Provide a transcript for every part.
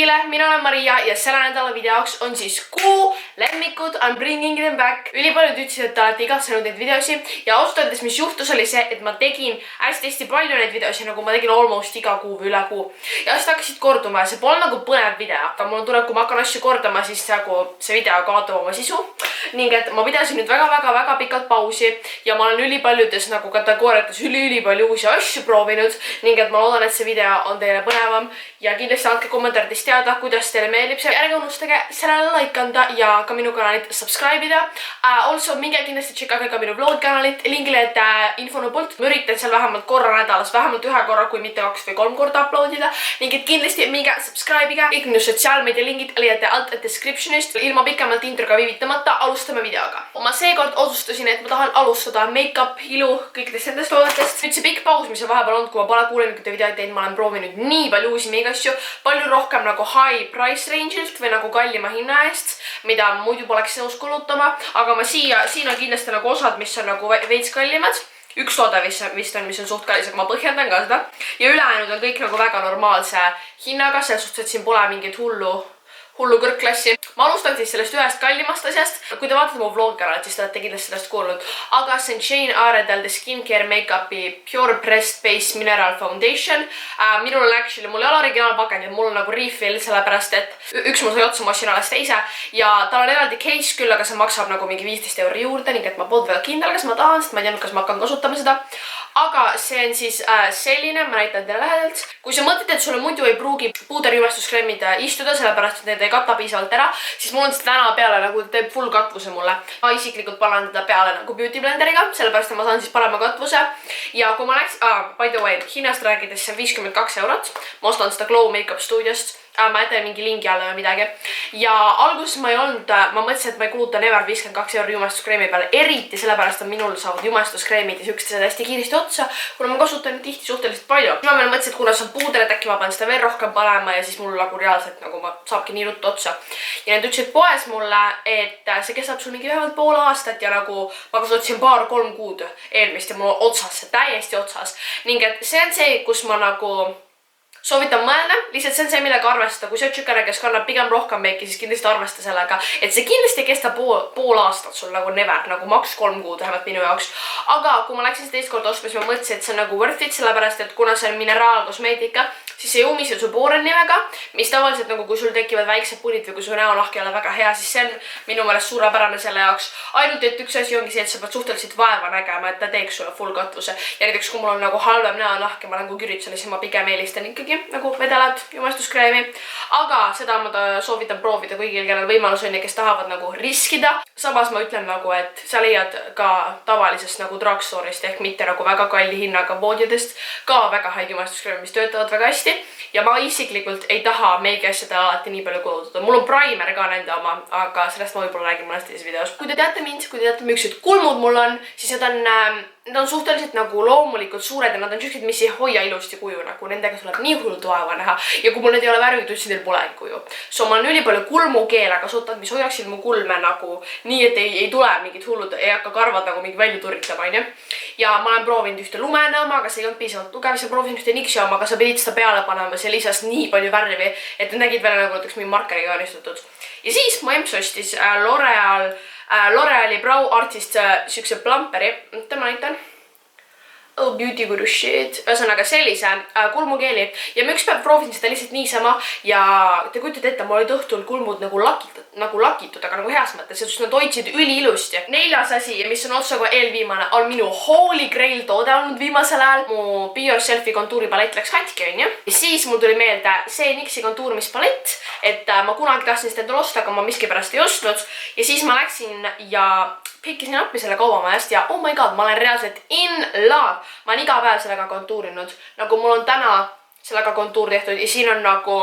kõigile, mina olen Maria ja selle nädala videoks on siis kuu lemmikud, I'm bringing them back. Ülipaljud ütlesid, et te olete igatsenud neid videosi ja ausalt öeldes, mis juhtus oli see, et ma tegin hästi palju neid videosi, nagu ma tegin almost iga kuu või üle kuu. Ja siis hakkasid korduma ja see pole nagu põnev video. Aga mul tuleb, kui ma hakkan asju kordama, siis nagu see video kaotab oma sisu. Ning et ma pidasin nüüd väga pikalt pausi ja ma olen ülipaljudes nagu kategooriates ülipalju uusi asju proovinud. Ning et ma loodan, et see video on teile põnevam ja kindlasti andke kommentaarides teada, kuidas teile meeldib see. Ärge unustage sellele like anda ja ka minu kanalit subscribe ida. Also minge kindlasti tšekkage ka minu vlog kanalit, lingiled infonupult. Ma üritan seal vähemalt korra nädalas, vähemalt ühe korra, kui mitte 2 või 3 korda uploadida. Ning et kindlasti minge subscribe iga. Kõik minu sotsiaalmeedia lingid leiate alt descriptionist. Ilma pikemalt introga viivitamata alustame videoga. Ma seekord otsustasin, et ma tahan alustada make-up, ilu, kõikidest nendest toodetest. Nüüd see pikk paus, mis on vahepeal olnud, kui ma pole kuulenikute videoid teinud, ma olen proovinud nii palju uusi meegasju, palju rohkem nagu high price range'ilt või nagu kallima hinna eest, mida muidu poleks nõus kulutama, aga ma siin on kindlasti nagu osad, mis on nagu veits kallimad. Üks toode vist on, mis on suht kallis, aga ma põhjendan ka seda. Ja ülejäänud on kõik nagu väga normaalse hinnaga, selles suhtes, et siin pole mingit hullu kõrgklassi. Ma alustan siis sellest ühest kallimast asjast. Kui te vaatate mu vlog kanalit, siis te olete kindlasti sellest kuulnud. Aga see on Jane Iredale Skincare Makeupi Pure Pressed Base Mineral Foundation. Minul on actually, mul ei ole originaalpakend ja mul on nagu refill, sellepärast et üks ma sai otsa, ma ostsin alles teise. Ja tal on eraldi case küll, aga see maksab nagu mingi 15 € juurde, ning et ma polnud väga kindel, kas ma tahan, sest ma ei teadnud, kas ma hakkan kasutama seda. Aga see on siis selline, ma näitan teile lähedalt. Kui sa mõtled, et sulle muidu ei pruugi puuderjumestuskremmid istuda, sellepärast et need ei kata piisavalt ära, siis mul on seda täna peale nagu teeb full katvuse mulle. Ma isiklikult panen teda peale nagu beauty blenderiga, sellepärast et ma saan siis parema katvuse. Ja kui ma läksin, by the way, hinnast rääkides see on 52 €. Ma ostan seda Glow Makeup Studiost. Ma jätan mingi lingi alla või midagi. Ja alguses ma mõtlesin, et ma ei kuluta never 52 € jumestuskreemi peale, eriti sellepärast, et minul saavad jumestuskreemid ja siuksed hästi kiiresti otsa, kuna ma kasutan tihti suhteliselt palju. Ma veel mõtlesin, et kuna see on puuder, et äkki ma pean seda veel rohkem panema ja siis mul nagu reaalselt nagu saabki nii ruttu otsa. Ja need ütlesid poes mulle, et see kestab sul mingi vähemalt pool aastat ja nagu ma kasutasin 2-3 kuud eelmist ja mul on otsas, see täiesti otsas. Ning et see on see, kus ma nagu soovitan mõelda, lihtsalt see on see, millega arvestada. Kui see tšükane, kes kannab pigem rohkem meiki, siis kindlasti arvesta sellega, et see kindlasti kestab pool aastat sul nagu never, nagu maks 3 kuud vähemalt minu jaoks. Aga kui ma läksin seda teist korda ostma, siis ma mõtlesin, et see on nagu worth it, sellepärast et kuna see on mineraalkosmeetika, siis see ei umisel su pooren nimega, mis tavaliselt nagu kui sul tekivad väiksed punid või kui su näonahk ei ole väga hea, siis see on minu meelest suurepärane selle jaoks. Ainult et üks asi ongi see, et sa pead suhteliselt vaeva nägema, et ta teeks sulle full katvuse. Ja näiteks kui mul on nagu halvem näonahk ja ma olen kui küritsel, siis ma pigem eelistan ikkagi nagu vedelat jumestuskreemi. Aga seda ma soovitan proovida kõigil, kellel võimalus on ja kes tahavad nagu riskida. Samas ma ütlen nagu, et sa leiad ka tavalisest nagu drugstore'ist ehk mitte nagu väga kalli hinnaga poodidest ka väga häid jumestuskreemi, mis töötavad väga hästi. Ja ma isiklikult ei taha meigi-asjade alati nii palju kulutada. Mul on primer ka nende oma, aga sellest ma võib-olla räägin mõnes teises videos. Kui te teate mind, kui te teate, millised kulmud mul on, siis need on suhteliselt nagu loomulikult suured ja nad on sellised, mis ei hoia ilusti kuju, nagu nendega tuleb nii hullu vaeva näha. Ja kui mul need ei ole värvitud, siis neil pole kuju. So ma olen ülipalju kulmukeele kasutanud, mis hoiaksid mu kulme nagu nii, et ei tule mingid hullud, ei hakka karvad nagu mingi välja turitama, onju. Ja ma olen proovinud ühte lumenõma, aga see ei olnud piisavalt tugev, siis proovisin ühte niksi oma, aga sa pidid seda peale panema, see lisas nii palju värvi, et need nägid välja nagu näiteks mingi markeriga joonistatud. Ja siis mu emps ostis L'Oreali Brow Artist siukse plumperi, ma näitan. Oh, beauty guru shit. Ühesõnaga sellise kulmukeeli. Ja ma ükspäev proovisin seda lihtsalt niisama ja te kujutate ette, mul olid õhtul kulmud nagu lakitud, aga nagu heas mõttes, et nad hoidsid üliilusti. 4. asi, mis on otsa kui eelviimane, on minu Holy Grail toode olnud viimasel ajal. Mu Be Yourselfi kontuuripalett läks katki, onju. Ja siis mul tuli meelde see NYX-i kontuurimispalett, et ma kunagi tahtsin seda endale osta, aga ma miskipärast ei ostnud. Ja siis ma läksin ja pikkisin appi selle kaubamajast ja oh my god, ma olen reaalselt in love. Ma olen iga päev sellega kontuurinud. Nagu mul on täna sellega kontuur tehtud ja siin on nagu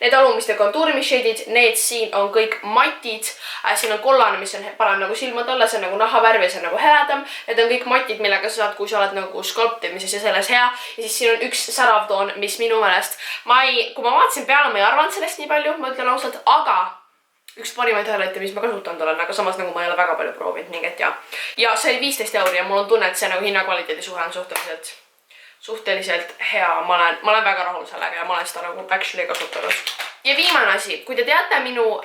need alumiste kontuurimisshadid, need siin on kõik matid. Siin on kollane, mis on parem nagu silmad alla, see on nagu nahavärv ja see on nagu heledam. Need on kõik matid, millega sa saad, kui sa oled nagu skulptimises ja selles hea. Ja siis siin on üks särav toon, mis minu meelest, kui ma vaatasin peale, ma ei arvanud sellest nii palju, ma ütlen ausalt, aga üks parimaid highlight'e, mis ma kasutanud olen, aga samas nagu ma ei ole väga palju proovinud, nii et ja see oli 15 € ja mul on tunne, et see nagu hinnakvaliteedi suhe on suhteliselt hea. Ma olen väga rahul sellega ja ma olen seda nagu actually kasutanud. ja viimane asi, kui te teate minu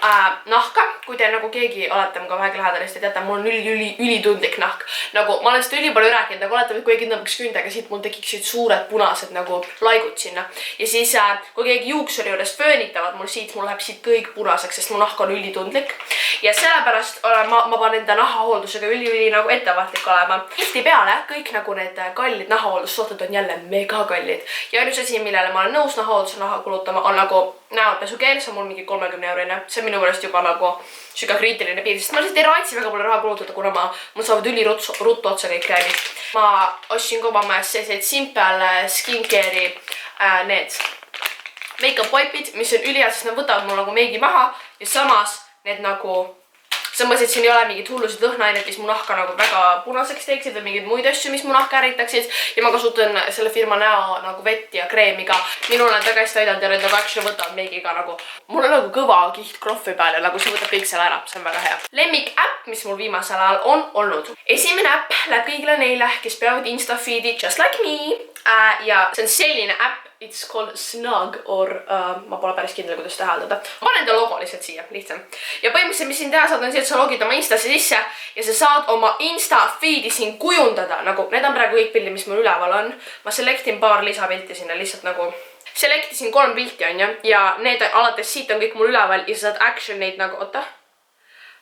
nahka, kui te nagu keegi olete ka vähegi lähedal, siis te teate, mul on ülitundlik nahk. Nagu ma olen seda ülipalju rääkinud, nagu olete, kui keegi tõmbaks kündega siit, mul tekiksid suured punased nagu laigud sinna. Ja siis kui keegi juuksuri juures föönitavad mul siit, mul läheb siit kõik punaseks, sest mu nahk on ülitundlik. Ja sellepärast ma panen enda nahahooldusega üli nagu ettevaatlik olema. Tihtipeale kõik nagu need kallid nahahooldustooted on jälle mega kallid. Ja ainus asi, millele ma olen nõus nahahoolduse naha kulutama, on nagu näolpesukeel, see on mul mingi 30 €. See on minu meelest juba nagu süga kriitiline piir, sest ma lihtsalt ei raatsi väga palju raha kulutada, kuna mul saavad üliruttu otsa kõik kreemid. Ma ostsin ka oma majas sellised Simple Skincare'i need make-up wipe'id, mis on ülihea, sest nad võtavad mul nagu meigi maha ja samas need nagu samas, et siin ei ole mingid hullusid lõhnaainet, mis mu nahka nagu väga punaseks teeksid või mingeid muid asju, mis mu nahka ärritaksid. Ja ma kasutan selle firma näo nagu vett ja kreemi ka. Minul on väga hästi aidanud ja need nagu actually võtavad meigiga nagu. Mul on nagu kõva kiht krohvi peal ja nagu see võtab kõik selle ära. See on väga hea. Lemmik äpp, mis mul viimasel ajal on olnud. Esimene äpp läheb kõigile neile, kes peavad Insta feed'i just like me. Ja see on selline äpp. It's called Snug or ma pole päris kindel, kuidas seda hääldada. Ma panen enda logo lihtsalt siia, lihtsam. Ja põhimõtteliselt, mis siin teha saad, on see, et sa logid oma Instasse sisse ja sa saad oma Insta feed'i siin kujundada. Nagu, need on praegu kõik pildid, mis mul üleval on. Ma selektin paar lisapilti sinna lihtsalt nagu. Selektisin 3 pilti on ja need alates siit on kõik mul üleval ja sa saad action neid nagu, oota.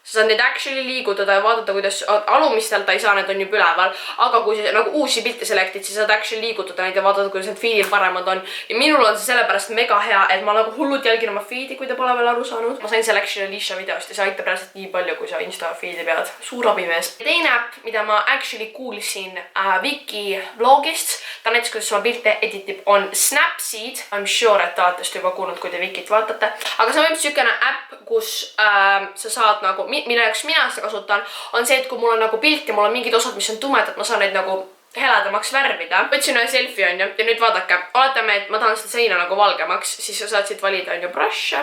Sa saad neid actually liigutada ja vaadata, kuidas alumistelt ta ei saa, need on juba üleval. Aga kui sa nagu uusi pilte selektid, siis saad actually liigutada neid ja vaadata, kuidas need feed'il paremad on. Ja minul on see sellepärast mega hea, et ma nagu hullult jälgin oma feed'i, kui te pole veel aru saanud. Ma sain selle actually Alicia videost ja see aitab reaalselt nii palju, kui sa Insta feed'i pead. Suur abimees. Teine äpp, mida ma actually kuulsin Viki vlogist, ta näitas, kuidas oma pilte editib, on Snapseed. I'm sure, et te olete seda juba kuulnud, kui te Vikit vaatate. Aga see on sükene äpp, kus sa saad nagu mille jaoks mina seda kasutan, on see, et kui mul on nagu pilt ja mul on mingid osad, mis on tumedad, ma saan neid nagu heledamaks värvida. Võtsin ühe selfie on ja nüüd vaadake, oletame, et ma tahan seda seina nagu valgemaks, siis sa saad siit valida on ju brush,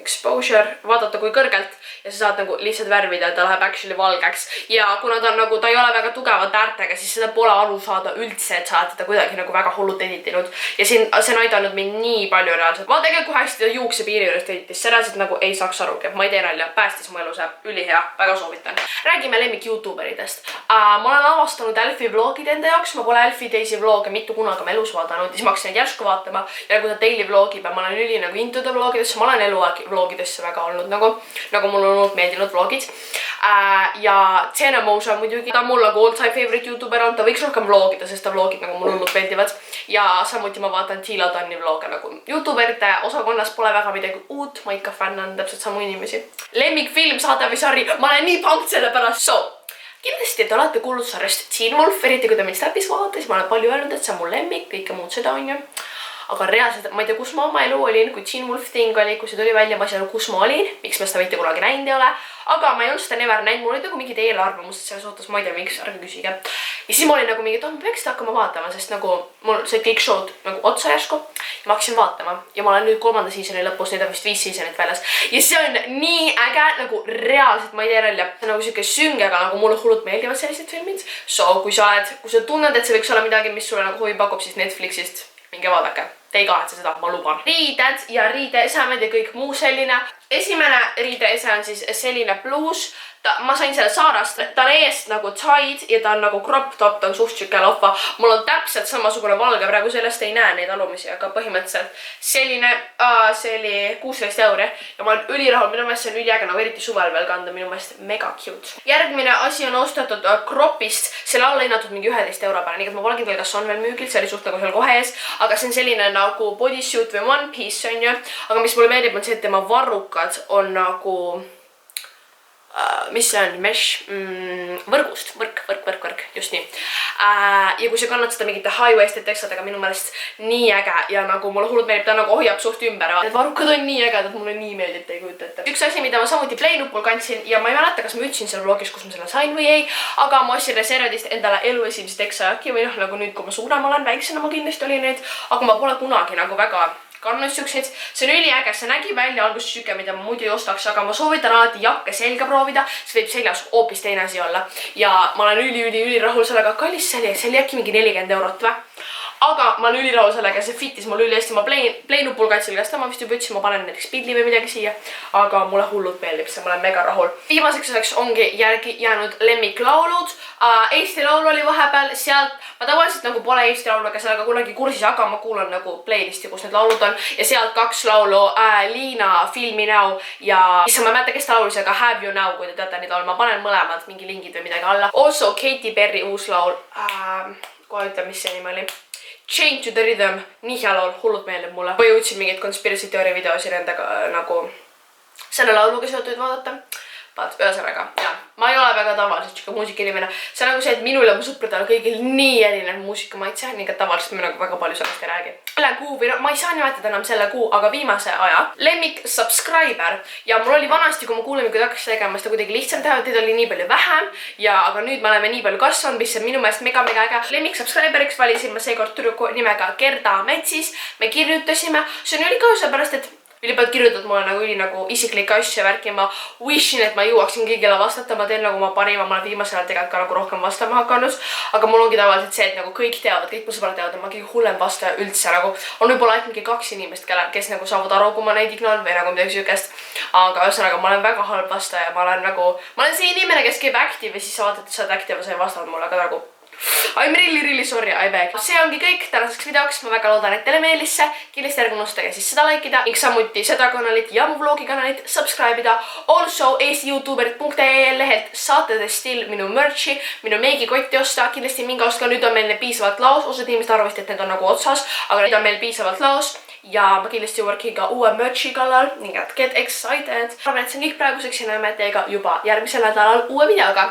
exposure, vaadata kui kõrgelt ja sa saad nagu lihtsalt värvida, et ta läheb actually valgeks. Ja kuna ta on nagu, ta ei ole väga tugeva täärtega, siis seda pole aru saada üldse, et sa oled teda kuidagi nagu väga hullult editinud. Ja see on aidanud mind nii palju reaalselt. Ma tegelikult kui hästi ta juukse piiri juurest editis, see reaalselt nagu ei saaks arugi. Ma ei tee nalja, päästis mu elu, see ülihea, väga soovitan. Räägime lemmik youtuberidest. Ma olen avastanud Elfi vlogid enda jaoks, ma pole Elfi teisi vloge mitu kunagi elus vaadanud, siis ma hakkasin neid järsku vaatama ja kui ta daily vlogib ja ma olen üli nagu into the vlogidesse, ma olen eluaeg vlogidesse väga olnud nagu mul on olnud meeldinud vlogid. Ja Tsena Mousa muidugi, ta on mul nagu all time favorite youtuber on, ta võiks rohkem vlogida, sest ta vlogid nagu mul hullult meeldivad. Ja samuti ma vaatan Tila Tanni vloge nagu youtuberite osakonnas pole väga midagi uut, ma ikka fännan täpselt samu inimesi. Lemmikfilm, saade või sari, ma olen nii pank selle pärast. So, kindlasti te olete kuulnud sarjast Teen Wolf, eriti kui te mind Snapis vaatas, ma olen palju öelnud, et see on mul lemmik, kõike muud seda on ju. Aga reaalselt, ma ei tea, kus ma oma elu olin, kui Teen Wolf Thing oli, kui see tuli välja, ma ei saa, kus ma olin, miks ma seda mitte kunagi näinud ei ole. Aga ma ei olnud seda never näinud, mul oli nagu mingid eelarvamused selles suhtes, ma ei tea, miks, ärge küsige. Ja siis ma olin nagu mingi, et ma peaks seda hakkama vaatama, sest nagu mul see kõik show'd nagu otsa järsku. Ja ma hakkasin vaatama ja ma olen nüüd 3. seasoni lõpus, nüüd on vist 5 seasonit väljas. Ja see on nii äge, nagu reaalselt, ma ei tea nalja, nagu siuke sünge, aga nagu mulle hullult meeldivad sellised filmid. So, kui sa tunned, et see võiks olla midagi, mis sulle nagu huvi pakub, siis Netflixist minge vaadake. Te ei kahetse seda, ma luban. Riided ja riideesemed ja kõik muu selline. Esimene riideese on siis selline bluus. Ma sain selle Saarast, ta on eest nagu tied ja ta on nagu crop top, ta on suht siuke loffa. Mul on täpselt samasugune valge, praegu sellest ei näe neid alumisi, aga põhimõtteliselt selline, see oli 16 € ja ma olen ülirahul, minu meelest see on üliäge, nagu eriti suvel veel kanda, minu meelest mega cute. Järgmine asi on ostetud Cropist, selle alla hinnatud mingi 11 € peale, nii et ma pole kindel, kas on veel müügil, see oli suht nagu seal kohe ees, aga see on selline nagu bodysuit või one piece on ju, aga mis mulle meeldib on see, et tema varrukad on nagu mis see on, mesh, võrgust, võrk, just nii. Ja kui sa kannad seda mingite high-waisted tekstadega, minu meelest nii äge ja nagu mulle hullult meeldib, ta nagu hoiab suht ümber. Need varrukad on nii ägedad, mulle nii meeldib, te ei kujuta ette. Üks asi, mida ma samuti Playnupul kandsin ja ma ei mäleta, kas ma ütlesin seal vlogis, kus ma selle sain või ei, aga ma ostsin Reservedist endale elu esimest teksajaki või nagu nüüd, kui ma suurem olen, väiksena ma kindlasti oli neid, aga ma pole kunagi nagu väga kannud siukseid. See on üliäge, see nägi välja alguses süke, mida ma muidu ei ostaks, aga ma soovitan alati jakke selga proovida, see võib seljas hoopis teine asi olla. Ja ma olen üli rahul sellega, kallis see oli äkki mingi 40 € või. aga ma olen ülirahul sellega, see fitis mul ülihästi, ma plain upul kaitsel käest, ma vist juba ütlesin, ma panen näiteks pildi või midagi siia, aga mulle hullult meeldib see, ma olen mega rahul. Viimaseks osaks ongi järgi jäänud lemmiklaulud. Eesti laul oli vahepeal, sealt ma tavaliselt nagu pole Eesti lauluga sellega kunagi kursis, aga ma kuulan nagu playlisti, kus need laulud on ja sealt 2 laulu Liina Feel Me Now ja issa ma ei mäleta, kes ta laulis, aga Have You Now, kui te teate neid laulu, ma panen mõlemad mingi lingid või midagi alla. Also Katy Perry uus laul, kohe ütle, mis see nimi oli. Change to the Rhythm, nii hea laul, hullult meeldib mulle. Ma jõudsin mingid conspiracy teooria videosi nendega nagu selle lauluga seotud vaadata. Ühesõnaga, jah, ma ei ole väga tavaliselt siuke muusikainimene. See on nagu see, et minul ja mu sõpradel kõigil nii erinev muusikamaitse, nii ka tavaliselt me nagu väga palju sellest ei räägi. Selle kuu või ma ei saa nimetada enam selle kuu, aga viimase aja lemmik subscriber ja mul oli vanasti, kui ma kuulemikud hakkas tegema, seda kuidagi lihtsam teha, teid oli nii palju vähem ja aga nüüd me oleme nii palju kasvanud, mis on minu meelest mega äge. Lemmik subscriberiks valisin ma seekord tüdruku nimega Gerda Metsis. Me kirjutasime, see on ülikaua sellepärast, et ülipalt kirjutad mulle nagu nagu isiklikke asju ja värki, ma wishin, et ma jõuaksin kõigile vastata, ma teen nagu ma parima, ma olen viimasel ajal tegelikult ka nagu rohkem vastama hakanud, aga mul ongi tavaliselt see, et nagu kõik teavad, kõik mu sõbrad teavad, et ma kõige hullem vastaja üldse nagu on võib-olla ainult mingi 2 inimest, kes nagu saavad aru, kui ma neid ignoran või nagu midagi siukest, aga ühesõnaga ma olen väga halb vastaja, ma olen see inimene, kes käib active ja siis sa vaatad, et sa oled active ja sa ei vastanud mulle, aga nagu I'm really sorry, I beg. See ongi kõik tänaseks videoks, ma väga loodan, et teile meeldis see. Kindlasti ärge unustage siis seda likeida ning samuti seda kanalit ja mu vlogi kanalit subscribe ida. Also eestiyoutuberid.ee lehelt saate te still minu merch'i, minu meigikotti osta. Kindlasti minge ostke, nüüd on meil piisavalt laos. Osad inimesed arvasid, et need on nagu otsas, aga nüüd on meil piisavalt laos. Ja ma kindlasti workin ka uue merch'i kallal ning get excited. Arvan, et see on kõik praeguseks ja näeme teiega juba järgmisel nädalal uue videoga.